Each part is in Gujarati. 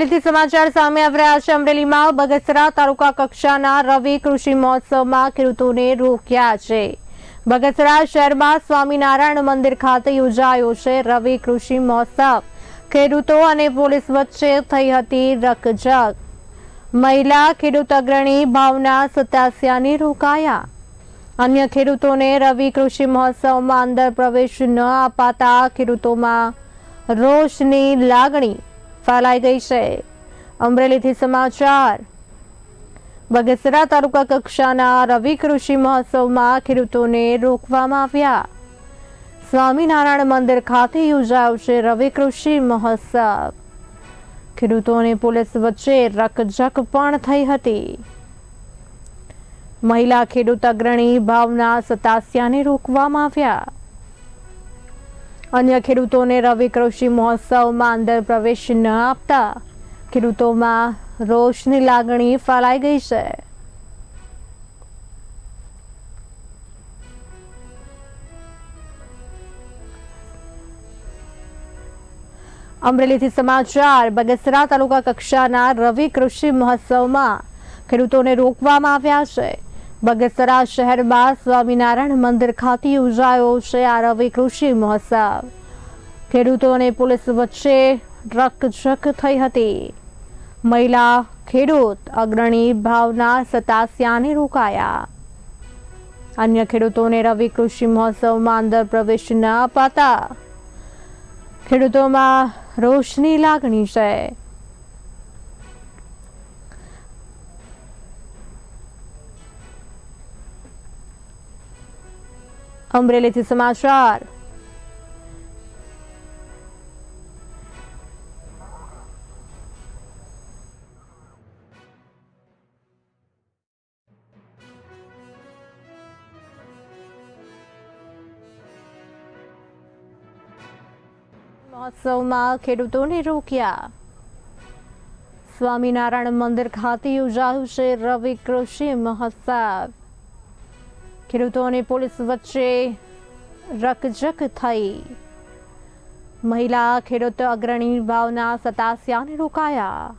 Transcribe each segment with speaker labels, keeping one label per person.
Speaker 1: અમરેલીથી સમાચાર સામે આવી રહ્યા છે। અમરેલીમાં બગસરા તાલુકા કક્ષાના રવિ કૃષિ મહોત્સવમાં ખેડૂતોને રોક્યા છે। બગસરા શહેરમાં સ્વામિનારાયણ મંદિર ખાતે યોજાયો છે રવિ કૃષિ મહોત્સવ। ખેડૂતો અને પોલીસ વચ્ચે થઈ હતી રકઝક। મહિલા ખેડૂત અગ્રણી ભાવના સતાસિયાની રોકાયા। અન્ય ખેડૂતોને રવિ કૃષિ મહોત્સવમાં અંદર પ્રવેશ ન અપાતા ખેડૂતોમાં રોષની લાગણી ફેલાઈ ગઈ છે। અમરેલીથી સમાચાર। બગસરા તાલુકા કક્ષાના રવિ કૃષિ મહોત્સવમાં ખેડૂતોને રોકવામાં આવ્યા। સ્વામિનારાયણ મંદિર ખાતે યોજાયો છે રવિ કૃષિ મહોત્સવ। ખેડૂતો અને પોલીસ વચ્ચે રકઝક પણ થઈ હતી। મહિલા ખેડૂત અગ્રણી ભાવના સતાસિયાને રોકવામાં આવ્યા। અન્ય ખેડૂતોને રવિ કૃષિ મહોત્સવમાં અંદર પ્રવેશ ન આપતા ખેડૂતોમાં રોષની લાગણી ફેલાઈ ગઈ છે। અમરેલીથી સમાચાર। બગસરા તાલુકા કક્ષાના રવિ કૃષિ મહોત્સવમાં ખેડૂતોને રોકવામાં આવ્યા છે। બગસરા શહેરમાં સ્વામિનારાયણ મંદિર ખાતે યોજાયો છે આ રવિ કૃષિ મહોત્સવ। ખેડૂતો અને પોલીસ વચ્ચે રકઝક થઈ હતી। મહિલા ખેડૂત અગ્રણી ભાવના સતાસિયાને રોકાયા। અન્ય ખેડૂતોને રવિ કૃષિ મહોત્સવમાં અંદર પ્રવેશ ન અપાતા ખેડૂતોમાં રોષની લાગણી છે। અમરેલીથી સમાચાર। મહોત્સવમાં ખેડૂતોને રોક્યા। સ્વામિનારાયણ મંદિર ખાતે યોજાયું છે રવિ કૃષિ મહોત્સવ। ખેડૂતો અને પોલીસ વચ્ચે રકઝક થઈ। મહિલા ખેડૂત અગ્રણી ભાવના સતાસિયાને રોકાયા।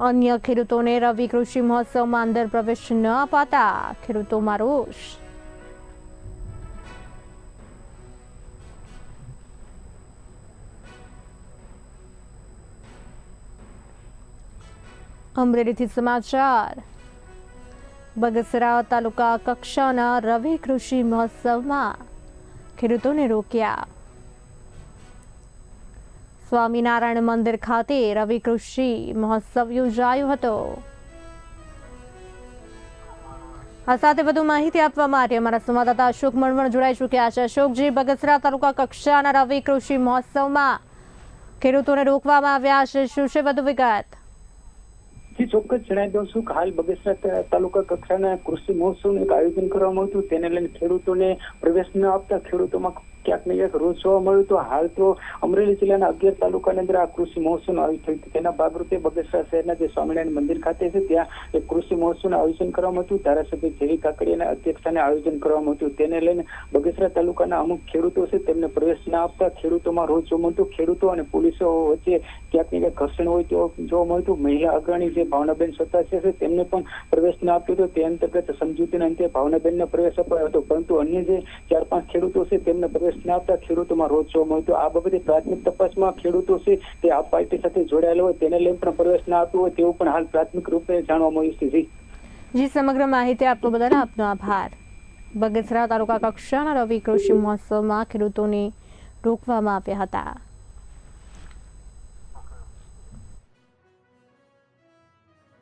Speaker 1: અન્ય ખેડૂતોને રવિ કૃષિ મહોત્સવમાં અંદર પ્રવેશ ન અપાતા ખેડૂતોમાં રોષ। અમરેલીથી સમાચાર। બગસરા તાલુકા કક્ષાના રવિ કૃષિ મહોત્સવમાં ખેડૂતોને રોક્યા। સ્વામિનારાયણ મંદિર ખાતે રવિ કૃષિ મહોત્સવ યોજાયો હતો। આ સાથે વધુ માહિતી આપવા માટે અમારા સંવાદદાતા અશોક મણવણ જોડાઈ ચૂક્યા છે। અશોકજી, બગસરા તાલુકા કક્ષાના રવિ કૃષિ મહોત્સવમાં ખેડૂતોને રોકવામાં આવ્યા છે, શું છે વધુ વિગત?
Speaker 2: ચોક્કસ જણાવી દઉં છું કે હાલ બગસરા તાલુકા કક્ષાના કૃષિ મહોત્સવનું એક આયોજન કરવામાં આવ્યું હતું। તેને લઈને ખેડૂતોને પ્રવેશ ન આપતા ખેડૂતોમાં ક્યાંક ને ક્યાંક રોષ જોવા મળ્યો હતો। હાલ તો અમરેલી જિલ્લાના 11 તાલુકાની અંદર આ કૃષિ મહોત્સવનું આયોજન થયું હતું। તેના ભાગરૂપે બગસરા શહેરના જે સ્વામિનારાયણ મંદિર ખાતે છે ત્યાં એક કૃષિ મહોત્સવનું આયોજન કરવામાં હતું। ધારાસભ્ય જેવી કાકડિયાના અધ્યક્ષસ્થાને આયોજન કરવામાં હતું। તેને લઈને બગસરા તાલુકાના અમુક ખેડૂતો છે તેમને પ્રવેશ ના આપતા ખેડૂતોમાં રોષ જોવા મળતો। ખેડૂતો અને પોલીસો વચ્ચે ક્યાંક ને ક્યાંક ઘર્ષણ હોય તો જોવા મળતું। મહિલા અગ્રણી જે ભાવનાબેન સતાસિયા છે તેમને પણ પ્રવેશ ના આપ્યો હતો। તે અંતર્ગત સમજૂતીના અંતે ભાવનાબેનને પ્રવેશ અપાયો હતો, પરંતુ અન્ય જે 4-5 ખેડૂતો છે તેમને પ્રવેશ ના આપતા ખેડૂતોમાં રોષ જોવા મળતો। આ બાબતે પ્રાથમિક તપાસમાં ખેડૂતો છે તે આ પાર્ટી સાથે જોડાયેલા હોય તેને લઈને પણ પ્રવેશ ના આપ્યો હોય તેવું પણ હાલ પ્રાથમિક રૂપે જાણવા મળ્યું છે।
Speaker 1: જી, સમગ્ર માહિતી આપવા બદલ આપનો આભાર। બગસરા તાલુકા કક્ષાના રવિ કૃષિ મહોત્સવમાં ખેડૂતોને રોકવામાં આવ્યા હતા।